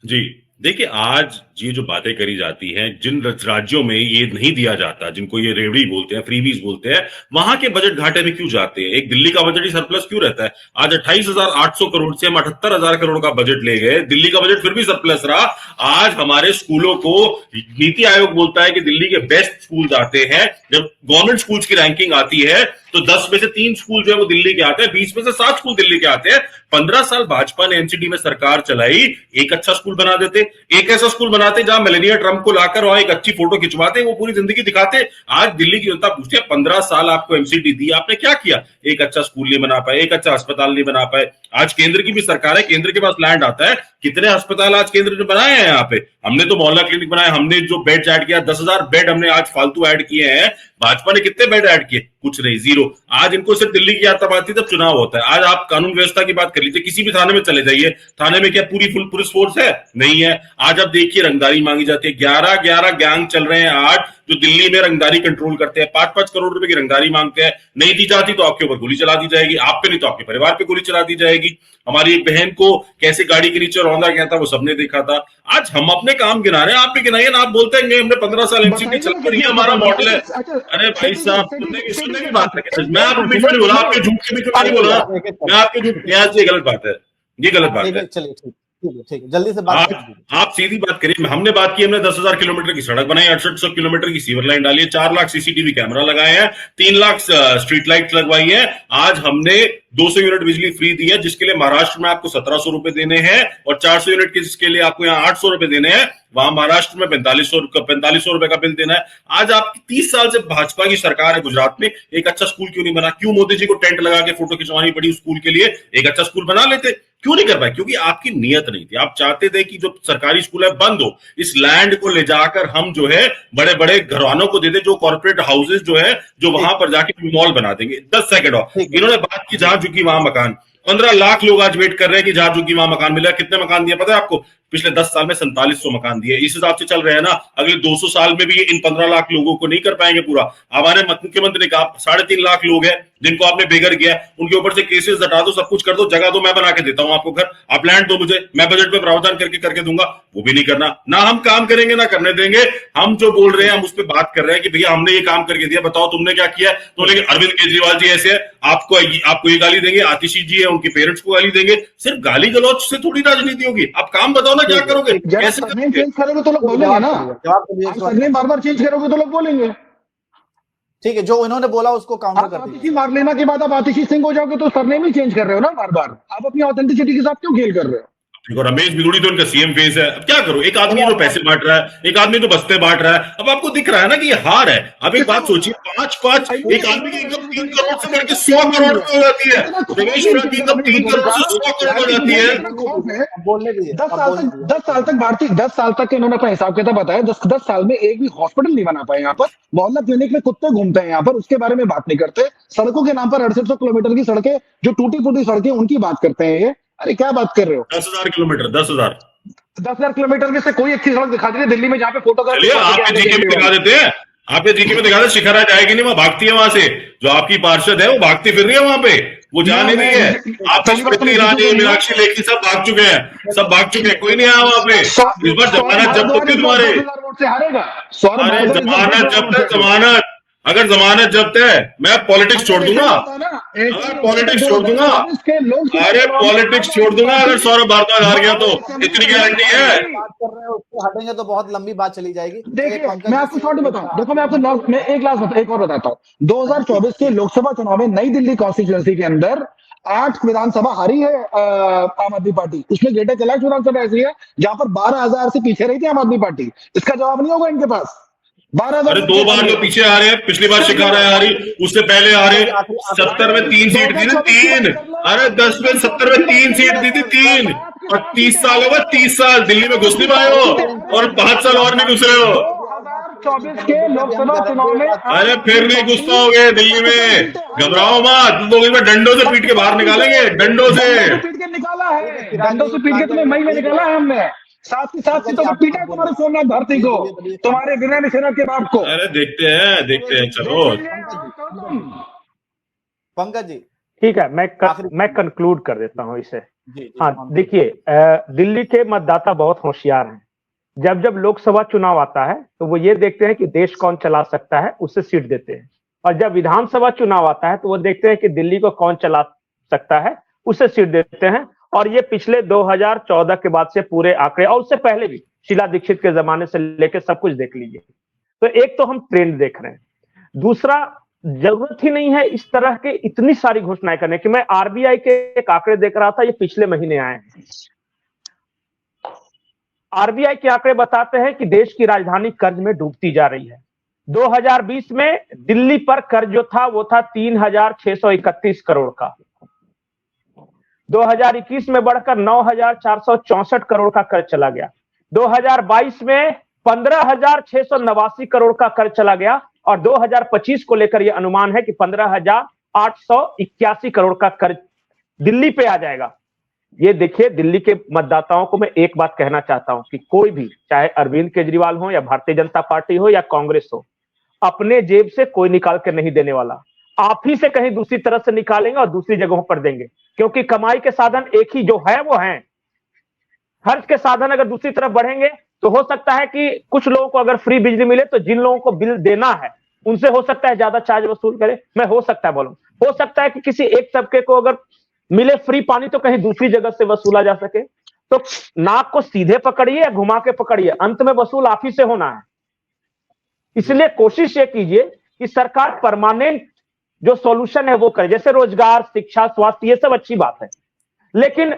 जी देखिए, आज ये जो बातें करी जाती हैं, जिन राज्यों में ये नहीं दिया जाता, जिनको ये रेवड़ी बोलते हैं, फ्रीबीज बोलते हैं, वहां के बजट घाटे में क्यों जाते हैं? एक दिल्ली का बजट ही सरप्लस क्यों रहता है? आज 28,800 करोड़ से हम 78,000 करोड़ का बजट ले गए, दिल्ली का बजट फिर भी सरप्लस रहा। आज हमारे स्कूलों को नीति आयोग बोलता है कि दिल्ली के बेस्ट स्कूल आते हैं। जब गवर्नमेंट स्कूल्स की रैंकिंग आती है तो 10 में से 3 स्कूल जो है वो दिल्ली के आते हैं, 20 में से 7 स्कूल दिल्ली के आते हैं। 15 साल भाजपा ने एनसीडी में सरकार चलाई, एक अच्छा स्कूल बना देते, एक ऐसा स्कूल बनाते जहां मेलेनिया ट्रंप को लाकर वहां एक अच्छी फोटो खिंचवाते, वो पूरी जिंदगी दिखाते। आज दिल्ली की जनता पूछती है, 15 साल आपको एमसीडी दी, आपने क्या किया? एक अच्छा स्कूल नहीं बना पाए, एक अच्छा अस्पताल नहीं बना पाए। आज केंद्र की भी सरकार है, केंद्र के पास लैंड आता है, कितने अस्पताल आज केंद्र ने बनाए हैं? यहाँ पे हमने तो मोहल्ला क्लिनिक बनाए, हमने जो बेड ऐड किया 10,000 बेड हमने आज फालतू ऐड किए हैं। भाजपा ने कितने बेड ऐड किए? कुछ नहीं, जीरो। आज इनको सिर्फ दिल्ली की याद तब आती है जब चुनाव होता है। आज आप कानून व्यवस्था की बात कर लीजिए, किसी भी थाने में चले जाइए, थाने में क्या पूरी फुल पुलिस फोर्स है? नहीं है। आज आप देखिए रंगदारी मांगी जाती है, 11 गैंग चल रहे हैं आज जो दिल्ली में रंगदारी कंट्रोल करते हैं, 5-5 करोड़ रुपए की रंगदारी मांगते हैं। नहीं दी जाती तो आपके ऊपर गोली चला दी जाएगी, आप पे नहीं तो आपके परिवार पे गोली चला दी जाएगी। हमारी एक बहन को कैसे गाड़ी के नीचे रौंदा गया था, वो सबने देखा था। आज हम अपने काम गिना रहे हैं, आप भी गिनाइए ना। आप बोलते हैं हमने 15 साल एमसीडी चला कर, ये हमारा मॉडल है। अरे भाई साहब, सुनने की बात है। मैं आपको बीच में नहीं बोला, आपके झूठ के बीच में नहीं बोला, मैं आपके झूठ, ये गलत बात है, ये गलत बात है। चलिए ठीक है, जल्दी से बात आप सीधी बात करिए। हमने बात की, हमने 10,000 किलोमीटर की सड़क बनाई, 6800 किलोमीटर की सीवर लाइन डाली है, 4 लाख सीसीटीवी कैमरा लगाए हैं, 3 लाख स्ट्रीट लाइट लगवाई है। आज हमने 200 यूनिट बिजली फ्री दी है, जिसके लिए महाराष्ट्र में आपको 1700 रुपए देने हैं, और 400 यूनिट के जिसके लिए आपको यहाँ 800 रुपए देने हैं, वहां महाराष्ट्र में 4500 रुपए का बिल देना है। आज आपकी 30 साल से भाजपा की सरकार है गुजरात में, एक अच्छा स्कूल क्यों नहीं बना? क्यों मोदी जी को टेंट लगा के फोटो खिंचवानी पड़ी स्कूल के लिए? एक अच्छा स्कूल बना लेते, क्यों नहीं कर पाए? क्योंकि आपकी नियत नहीं थी। आप चाहते थे कि जो सरकारी स्कूल है बंद हो, इस लैंड को ले जाकर हम जो है बड़े बड़े घरानों को दे दे, जो कॉर्पोरेट हाउसेस जो है, जो वहां पर जाके मॉल बना देंगे। 10 सेकंड और इन्होंने बात की जहां झुकी वहां मकान। 15 लाख लोग आज वेट कर रहे हैं कि जहां झुकी वहां मकान मिला। कितने मकान दिए पता है आपको? पिछले 10 साल में 4700 मकान दिए। इस हिसाब से चल रहे हैं ना, अगले 200 साल में भी इन 15 लाख लोगों को नहीं कर पाएंगे पूरा। हमारे मुख्यमंत्री ने कहा 3.5 लाख लोग हैं जिनको आपने बेघर किया, उनके ऊपर से केसेस हटा दो, सब कुछ कर दो, जगह दो, मैं बना के देता हूं आपको घर, आप लैंड दो मुझे, मैं बजट में प्रावधान करके दूंगा। वो भी नहीं करना, ना हम काम करेंगे ना करने देंगे। हम जो बोल रहे हैं, हम उस पर बात कर रहे हैं कि भैया हमने ये काम करके दिया, बताओ तुमने क्या किया। तो लेकिन अरविंद केजरीवाल जी ऐसे है, आपको ये गाली देंगे, आतिशी जी है उनके पेरेंट्स को गाली देंगे। सिर्फ गाली गलौज से थोड़ी राजनीति होगी। आप काम बताओ बताओ ना क्या करोगे, जब कैसे सरनेम करोगे? चेंज करोगे तो लोग बोलेंगे ना, जवाब तो आप सरनेम बार बार चेंज करोगे तो लोग बोलेंगे। ठीक है, जो इन्होंने बोला उसको काउंटर आप कर आतिशी दीजिए। मार लेना के बाद आप आतिशी सिंह हो जाओगे तो सरनेम ही चेंज कर रहे हो ना बार बार, आप अपनी ऑथेंटिसिटी के साथ क्यों खेल कर रहे हो? देखो रमेश बिदुड़ी तो उनका सीएम फेस है, अब क्या करो, एक आदमी तो पैसे बांट रहा है, एक आदमी तो बस्ते बांट रहा है, अब आपको दिख रहा है ना कि ये हार है। अब एक बात सोचिए, पांच एक आदमी की इनकम 3 करोड़ से बढ़ के 100 करोड़ में हो जाती है, रमेश की इनकम 3 करोड़ से 100 करोड़ हो जाती है। बोलने दीजिए, 10 साल तक इन्होंने अपना हिसाब किताब बताया, 10 साल में एक भी हॉस्पिटल नहीं बना पाए यहाँ पर, मोहल्ला क्लिनिक में कुत्ते घूमते हैं यहाँ पर, उसके बारे में बात नहीं करते। सड़कों के नाम पर 6800 किलोमीटर की सड़कें, जो टूटी फूटी सड़कें, उनकी बात करते हैं ये। अरे क्या बात कर रहे हो? 10,000 किलोमीटर, 10,000 10,000 किलोमीटर में से कोई अच्छी सड़क दिखा दीजिए दिल्ली में जहाँ पे फोटोग्राफ। चलिए आपके जीके में दिखा देते हैं, आपके जीके में दिखा देते, शिखरा जाएगी नहीं, वहां भागती है, वहां से जो आपकी पार्षद है वो भागती फिर रही है वहां पे, वो जा नहीं रही है। आप स्मृति ईरानी, मीनाक्षी लेखी सब भाग चुके हैं, सब भाग चुके हैं, कोई नहीं आया वहां पे। इस बार जमानत जब्त होगी तुम्हारे। अरे जमानत जब्त है, जमानत, अगर जमानत जब्त है मैं पॉलिटिक्स छोड़ दूंगा, अगर पॉलिटिक्स छोड़ दूंगा, अरे पॉलिटिक्स छोड़ दूंगा अगर सौरभ भारद्वाज हार गया तो, इतनी गारंटी है। बात कर रहे हैं उसको हटेंगे तो बहुत लंबी बात चली जाएगी। देखिए मैं आपको शॉर्ट बताऊं, देखो मैं आपको मैं एक और बताता हूं। 2024 के लोकसभा चुनाव में नई दिल्ली कॉन्स्टिट्यूएंसी के अंदर 8 विधानसभा हारी है आम आदमी पार्टी, उसमें ग्रेटर कैलाश विधानसभा ऐसी है जहां पर 12,000 से पीछे रही थी आम आदमी पार्टी। इसका जवाब नहीं होगा इनके पास। 12,000 अरे 2 बार तो पीछे आ रहे हैं, पिछली बार शिकारा हारी, उससे पहले आ रहे 70 में 3 सीट दी थी, 3, अरे 10 में 70 में 3 सीट दी थी, 3, और 30 साल हो गए, 30 साल दिल्ली में घुस नहीं पाए हो, और 5 साल और नहीं घुस रहे हो। 2024 के लोकसभा चुनाव में अरे फिर नहीं घुस पाओगे दिल्ली में, घबराओ मत, लोग इसमें डंडों से पीट के बाहर निकालेंगे, डंडों से पीट के निकाला है, डंडों से पीट के तुम्हें मई में निकाला है हमने, साथ ही साथ सीटों पर पीटा है तुम्हारे सोमनाथ भारती को, तुम्हारे विनय मिश्रा के बाप को। अरे देखते हैं चलो। पंकज जी ठीक है, मैं कंक्लूड कर देता हूं इसे। जी, हाँ देखिए, दिल्ली के मतदाता बहुत होशियार हैं। जब जब लोकसभा चुनाव आता है तो वो ये देखते हैं कि देश कौन चला सकता है, उससे सीट देते हैं, और जब विधानसभा चुनाव आता है तो वो देखते हैं कि दिल्ली को कौन चला सकता है, उससे सीट देते हैं। और ये पिछले 2014 के बाद से पूरे आंकड़े, और उससे पहले भी शीला दीक्षित के जमाने से लेकर सब कुछ देख लीजिए। तो एक तो हम ट्रेंड देख रहे हैं, दूसरा जरूरत ही नहीं है इस तरह के इतनी सारी घोषणाएं करने की। मैं आरबीआई के एक आंकड़े देख रहा था, ये पिछले महीने आए हैं। आरबीआई के आंकड़े बताते हैं कि देश की राजधानी कर्ज में डूबती जा रही है। 2020 में दिल्ली पर कर्ज जो था वो था 3,631 करोड़ का, 2021 में बढ़कर 9,464 करोड़ का कर्ज चला गया, 2022 में 15,689 करोड़ का कर्ज चला गया, और 2025 को लेकर यह अनुमान है कि 15,881 करोड़ का कर्ज दिल्ली पे आ जाएगा। ये देखिए, दिल्ली के मतदाताओं को मैं एक बात कहना चाहता हूं कि कोई भी, चाहे अरविंद केजरीवाल हो या भारतीय जनता पार्टी हो या कांग्रेस हो, अपने जेब से कोई निकाल के नहीं देने वाला, आप ही से कहीं दूसरी तरफ से निकालेंगे और दूसरी जगहों पर देंगे, क्योंकि कमाई के साधन एक ही जो है वो है। खर्च के साधन अगर दूसरी तरफ बढ़ेंगे तो हो सकता है कि कुछ लोगों को अगर फ्री बिजली मिले तो जिन लोगों को बिल देना है उनसे हो सकता है ज्यादा चार्ज वसूल करे। मैं हो सकता है बोलूं, हो सकता है कि किसी एक तबके को अगर मिले फ्री पानी तो कहीं दूसरी जगह से वसूला जा सके। तो नाक को सीधे पकड़िए या घुमा के पकड़िए, अंत में वसूल आप ही से होना है। इसलिए कोशिश ये कीजिए कि सरकार परमानेंट जो सॉल्यूशन है वो करे, जैसे रोजगार, शिक्षा, स्वास्थ्य, ये सब अच्छी बात है। लेकिन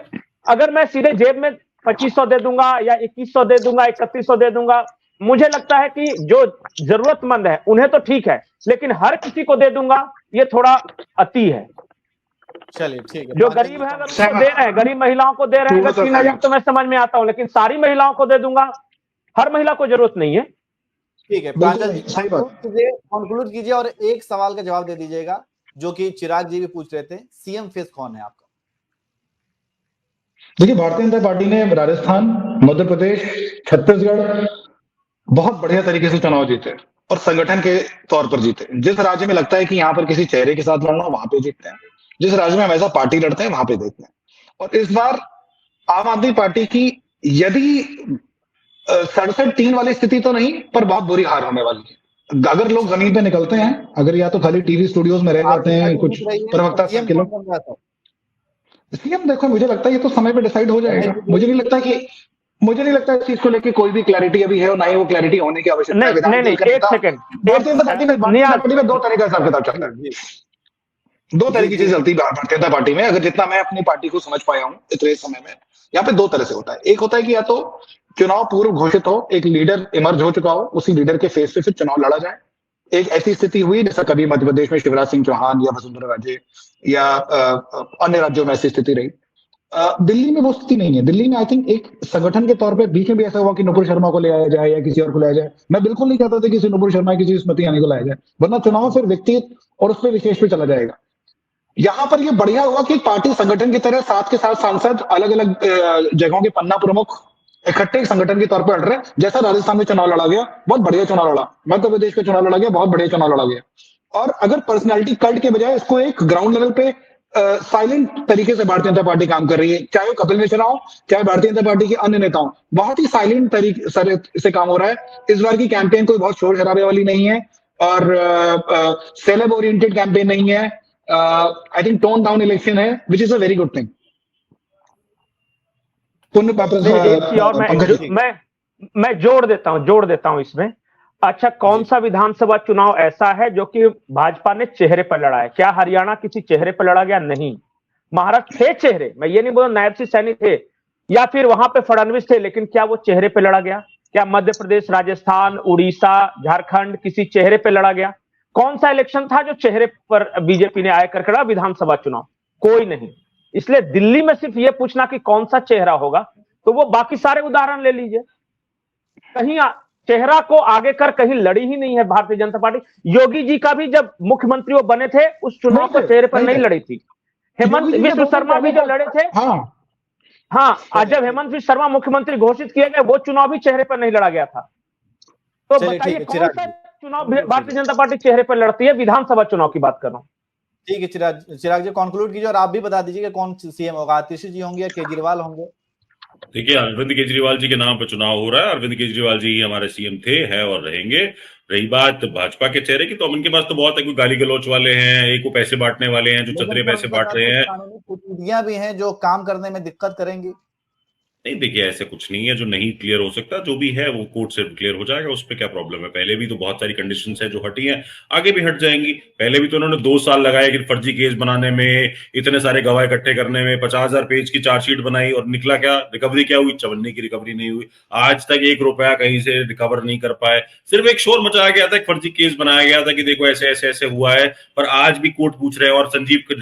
अगर मैं सीधे जेब में 2500 दे दूंगा या 2100 दे दूंगा, 3100 दे दूंगा, मुझे लगता है कि जो जरूरतमंद है उन्हें तो ठीक है, लेकिन हर किसी को दे दूंगा ये थोड़ा अति है। चलिए ठीक है, जो गरीब है अगर उसको दे रहे हैं, गरीब महिलाओं को दे रहे हैं अगर 3,000 तो मैं समझ में आता हूं, लेकिन सारी महिलाओं को दे दूंगा, हर महिला को जरूरत नहीं है। ठीक है, कंक्लूड कीजिए और एक सवाल का जवाब दे दीजिएगा जो कि चिराग जी भी पूछ रहे थे, सीएम फेस कौन है आपका? देखिए, भारतीय जनता पार्टी ने राजस्थान, मध्य प्रदेश, छत्तीसगढ़ बहुत बढ़िया तरीके से चुनाव जीते और संगठन के तौर पर जीते। जिस राज्य में लगता है कि यहाँ पर किसी चेहरे के साथ लड़ना, वहां पे जीतते हैं। जिस राज्य में हमेशा पार्टी लड़ते हैं वहां पे देखते हैं। और इस बार आम आदमी पार्टी की यदि 67-3 वाली स्थिति तो नहीं, पर बहुत बुरी हार होने वाली है। अगर लोग जमीन पे निकलते हैं, अगर या तो खाली टीवी स्टूडियोज में रह जाते हैं कुछ प्रवक्ता के लोग, सीएम देखो मुझे लगता है ये तो समय पे डिसाइड हो जाएगा। मुझे नहीं लगता कि मुझे नहीं लगता इस चीज को लेके कोई भी क्लैरिटी अभी है और ना ही वो क्लैरिटी होने की आवश्यकता है। नहीं, एक सेकंड, भारतीय जनता पार्टी में दो तरह का हिसाब किताब चलता है, दो तरह की चीजें चलती है भारतीय जनता पार्टी में। अगर जितना मैं अपनी पार्टी को समझ पाया हूँ इतने समय में, यहाँ पे दो तरह से होता है। एक होता है कि या तो चुनाव पूर्व घोषित हो, एक लीडर इमर्ज हो चुका हो, उसी लीडर के फेस पे फिर चुनाव लड़ा जाए। एक ऐसी स्थिति हुई जैसा कभी मध्य प्रदेश में शिवराज सिंह चौहान या वसुंधरा राजे या अन्य राज्यों में ऐसी स्थिति रही। दिल्ली में वो स्थिति नहीं है। दिल्ली में आई थिंक एक संगठन के तौर पे बीच में भी ऐसा हुआ कि नुपुर शर्मा को ले आया जाए या किसी और को लाया जाए। मैं बिल्कुल नहीं चाहता था कि नुपुर शर्मा किसी स्मृति ईरानी को लाया जाए, वरना चुनाव फिर व्यक्तिगत और उस पर विशेष पे चला जाएगा। यहाँ पर ये बढ़िया हुआ कि पार्टी संगठन की तरह साथ के साथ सांसद अलग अलग जगहों के पन्ना प्रमुख इकट्ठे संगठन के तौर पर लड़ रहे हैं। जैसा राजस्थान में चुनाव लड़ा गया, बहुत बढ़िया चुनाव लड़ा, मध्य प्रदेश में चुनाव लड़ा गया, बहुत बढ़िया चुनाव लड़ा गया। और अगर पर्सनैलिटी कल्ट के बजाय इसको एक ग्राउंड लेवल पे साइलेंट तरीके से भारतीय जनता पार्टी काम कर रही है, चाहे वो कपिल मिश्रा हो, चाहे भारतीय जनता पार्टी के अन्य नेताओं, बहुत ही साइलेंट तरीके से काम हो रहा है। इस बार की कैंपेन कोई बहुत शोर शराबे वाली नहीं है और सेलेब ओरिएंटेड कैंपेन नहीं है। I think tone down election है, which is a very good thing. मैं जोड़ देता हूं इसमें। अच्छा, कौन सा विधानसभा चुनाव ऐसा है जो कि भाजपा ने चेहरे पर लड़ा है? क्या हरियाणा किसी चेहरे पर लड़ा गया? नहीं। महाराष्ट्र थे चेहरे, मैं ये नहीं बोल नायब सिंह सैनी थे या फिर वहां पे फडणवीस थे, लेकिन क्या वो चेहरे पे लड़ा गया? क्या मध्य प्रदेश, राजस्थान, उड़ीसा, झारखंड किसी चेहरे पे लड़ा गया? कौन सा इलेक्शन था जो चेहरे पर बीजेपी ने आया करके लड़ा विधानसभा चुनाव? कोई नहीं। इसलिए दिल्ली में सिर्फ ये पूछना कि कौन सा चेहरा होगा, तो वो बाकी सारे उदाहरण ले लीजिए। कहीं चेहरा को आगे कर कहीं लड़ी ही नहीं है भारतीय जनता पार्टी। योगी जी का भी जब मुख्यमंत्री वो बने थे, उस चुनाव को चेहरे पर नहीं लड़ी थी। हेमंत विश्व शर्मा भी जो लड़े थे, हाँ, जब हेमंत विश्व शर्मा मुख्यमंत्री घोषित किया गया, वो चुनाव भी चेहरे पर नहीं लड़ा गया था। तो बताइए कौन सा चुनाव भारतीय जनता पार्टी चेहरे पर लड़ती है? विधानसभा चुनाव की बात कर रहा हूँ। ठीक है, चिराग जी कंक्लूड कीजिए और आप भी बता दीजिए कौन सीएम होगा, आतिशी जी होंगे या केजरीवाल होंगे? देखिए, अरविंद केजरीवाल जी के नाम पर चुनाव हो रहा है। अरविंद केजरीवाल जी ही हमारे सीएम थे, है और रहेंगे। रही बात भाजपा के चेहरे की, तो उनके पास तो बहुत है, कोई गाली गलौच वाले हैं, एक को पैसे बांटने वाले हैं जो चतरे पैसे बांट रहे हैं, कुछ भी हैं जो काम करने में दिक्कत करेंगी। नहीं, देखिए ऐसे कुछ नहीं है जो नहीं क्लियर हो सकता। जो भी है वो कोर्ट से क्लियर हो जाएगा, उस पर क्या प्रॉब्लम है। पहले भी तो बहुत सारी कंडीशंस है जो हटी हैं, आगे भी हट जाएंगी। पहले भी तो उन्होंने 2 साल लगाए कि फर्जी केस बनाने में, इतने सारे गवाह इकट्ठे करने में, 50,000 पेज की चार्जशीट बनाई और निकला क्या? रिकवरी क्या हुई? 54 की रिकवरी नहीं हुई। आज तक 1 रुपया कहीं से रिकवर नहीं कर पाए। सिर्फ एक शोर मचाया गया था, एक फर्जी केस बनाया गया था कि देखो ऐसे ऐसे ऐसे हुआ है, पर आज भी कोर्ट पूछ रहे हैं। और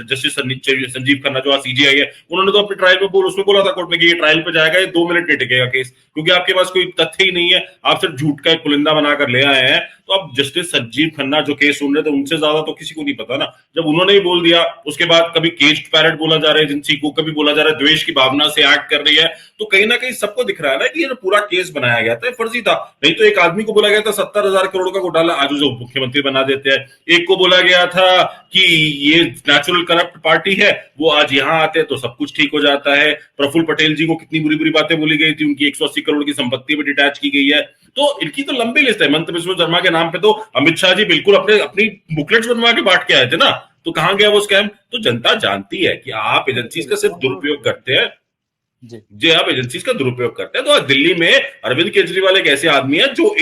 जस्टिस संजीव खन्ना जो सीजीआई है, उन्होंने तो अपने ट्रायल में उसमें बोला था कोर्ट में कि ये ट्रायल पे जाएगा, ये 2 मिनट नहीं टिकेगा केस, क्योंकि आपके पास कोई तथ्य ही नहीं है। आप सिर्फ झूठ का एक पुलिंदा बनाकर ले आए हैं। तो अब जस्टिस संजीव खन्ना जो केस सुन रहे थे, उनसे ज्यादा तो किसी को नहीं पता ना। जब उन्होंने ही बोल दिया, उसके बाद कभी केज्ड पैरेट बोला जा रहा है एजेंसी को, कभी बोला जा रहा है द्वेष की भावना से एक्ट कर रही है, तो कहीं ना कहीं सबको दिख रहा है ना कि ये पूरा केस बनाया गया था, फर्जी था। नहीं तो एक आदमी को बोला गया था 70,000 करोड़ का घोटाला, आज उसे मुख्यमंत्री बना देते हैं। एक को बोला गया था कि ये नेचुरल करप्ट पार्टी है, वो आज यहां आते हैं तो सब कुछ ठीक हो जाता है। प्रफुल्ल पटेल जी को कितनी बुरी बुरी बातें बोली गई थी, उनकी 180 करोड़ की संपत्ति भी डिटैच की गई है। तो इनकी तो लंबी लिस्ट है। हेमंत बिस्वा शर्मा के नाम पे तो अमित शाह जी बिल्कुल अपनी बुकलेट्स बनवा के बांट के आए थे ना, तो कहां गया वो स्कैम? तो जनता जानती है कि आप एजेंसीज का सिर्फ दुरुपयोग करते हैं, जी आप एजेंसीज का दुरुपयोग करते हैं। तो आज दिल्ली में अरविंद केजरीवाल एक ऐसे आदमी है जो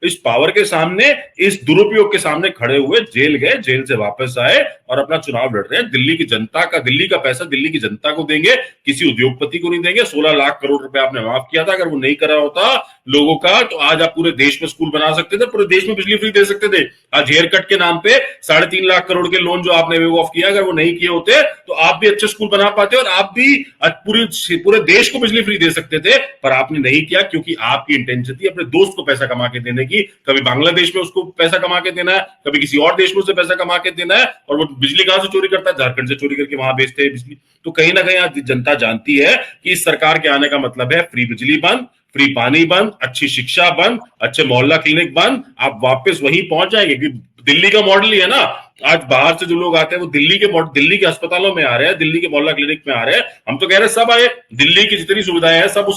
इस पावर के सामने, इस दुरुपयोग के सामने खड़े हुए जेल गए, जेल से वापस आए और अपना चुनाव लड़ रहे हैं। दिल्ली की जनता का, दिल्ली का पैसा दिल्ली की जनता को देंगे, किसी उद्योगपति को नहीं देंगे। 16 लाख करोड़ रुपए आपने माफ किया था, अगर वो नहीं करा होता लोगों का, तो आज आप पूरे देश में स्कूल बना सकते थे, पूरे देश में बिजली फ्री दे सकते थे। आज हेयर कट के नाम पे 3.5 लाख करोड़ के लोन जो आपने वेव ऑफ किया, अगर वो नहीं किए होते तो आप भी अच्छे स्कूल बना पाते और आप भी पूरे देश को बिजली फ्री दे सकते थे। पर आपने नहीं किया, क्योंकि आपकी इंटेंशन थी अपने दोस्त को पैसा कमा के देने की। कभी बांग्लादेश में उसको पैसा कमा के देना है, कभी किसी और देश में उसे पैसा कमा के देना है, और वो बिजली कहां से चोरी करता है? झारखंड से चोरी करके वहां बेचते हैं बिजली। तो कहीं ना कहीं आज जनता जानती है कि इस सरकार के आने का मतलब है फ्री बिजली बंद, फ्री पानी बंद, अच्छी शिक्षा बंद, अच्छे मोहल्ला क्लिनिक बंद। आप वापस वहीं पहुंच जाएंगे, क्योंकि दिल्ली का मॉडल ही है ना। आज बाहर से जो लोग आते हैं वो दिल्ली के अस्पतालों में आ रहे हैं, दिल्ली के मोहल्ला क्लिनिक में आ रहे हैं। हम तो कह रहे हैं सब आए, दिल्ली की जितनी सुविधाएं हैं सब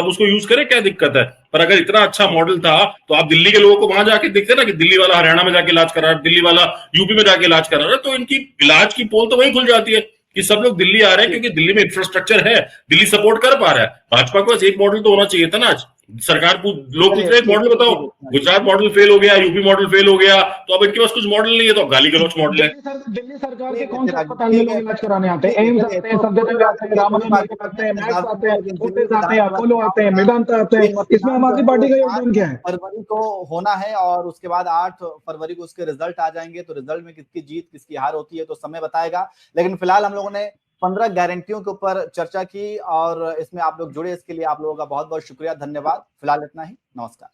उसको यूज करें, क्या दिक्कत है? पर अगर इतना अच्छा मॉडल था तो आप दिल्ली के लोगों को वहां जाके देखते ना कि दिल्ली वाला हरियाणा में जाके इलाज करा रहा है, दिल्ली वाला यूपी में जाके इलाज करा रहा है, तो इनकी इलाज की पोल तो वहीं खुल जाती है। कि सब लोग दिल्ली आ रहे हैं क्योंकि दिल्ली में इंफ्रास्ट्रक्चर है, दिल्ली सपोर्ट कर पा रहा है। भाजपा को बस एक मॉडल तो होना चाहिए था ना। आज सरकार लोग पूछ रहे मॉडल बताओ, गुजरात मॉडल फेल हो गया, यूपी मॉडल फेल हो गया, तो अब इनके पास कुछ मॉडल नहीं है, तो गाली गलौच मॉडल है। दिल्ली सरकार के कौन से अस्पताल में लोग इलाज कराने आते हैं? एम्स आते हैं, सफदरजंग आते हैं, रामानंद आते हैं, मैक्स आते हैं, फोर्टिस आते हैं, अपोलो आते हैं, मेदांता आते हैं। इसमें आम आदमी पार्टी का योगदान क्या है? फरवरी को होना है और उसके बाद 8 फरवरी को उसके रिजल्ट आ जाएंगे, तो रिजल्ट में किसकी जीत किसकी हार होती है तो समय बताएगा। लेकिन फिलहाल हम लोगों ने 15 गारंटियों के ऊपर चर्चा की और इसमें आप लोग जुड़े, इसके लिए आप लोगों का बहुत बहुत शुक्रिया, धन्यवाद। फिलहाल इतना ही, नमस्कार।